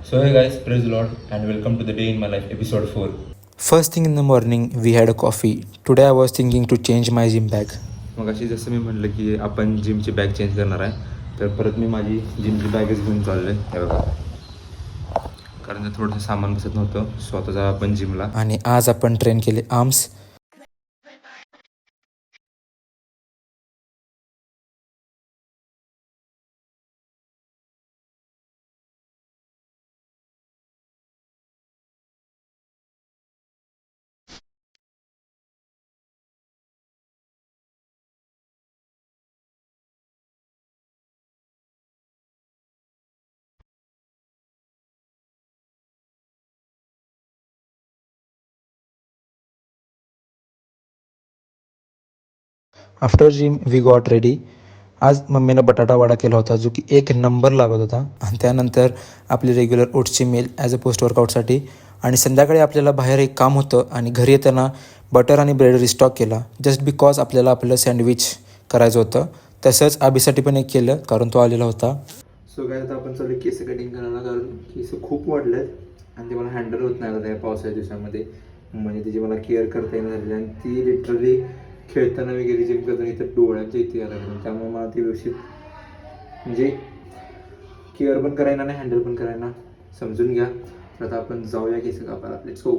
So hey guys, praise the Lord and welcome to the Day in My Life episode 4. First thing in the morning, we had a coffee. Today I was thinking to change my gym bag. मग अशी जसं मी म्हटलं की आपण जिमची bag change करणार आहे, तर परत मी माझी जिमची बॅगच घेऊन चाललो आहे. हे बघा, कारण ते थोडंसं सामान बसत नव्हतं स्वतःचा आपण जिमला. आणि आज आपण ट्रेन केले arms. After gym we got ready. आज मम्मीनं बटाटा वडा केला होता जो की एक नंबर लागत होता. आणि त्यानंतर आपली रेग्युलर ओट्सची मील ॲज अ पोस्ट वर्कआउटसाठी. आणि संध्याकाळी आपल्याला बाहेर एक काम होतं आणि घरी येताना बटर आणि ब्रेड रिस्टॉक केला जस्ट बिकॉज आपल्याला आपलं सँडविच करायचं होतं. तसंच आबीसाठी पण एक केलं कारण तो आलेला होता. सो काय आता आपण चालू केस कटिंग करायला, कारण केस खूप वाढले आहेत आणि ते मला हँडल होत नाही आता या पावसाच्या दिवसामध्ये. म्हणजे त्याची मला केअर करता येणार झाली आणि ती लिटरली खेळताना वगैरे जिम करताना इथं डोळ्यांच्या इथे यायला लागली. त्यामुळे मला ती व्यवस्थित म्हणजे केअर पण करायला आणि हँडल पण करायला समजून घ्या. तर आता आपण जाऊया केस कापायला. Let's go.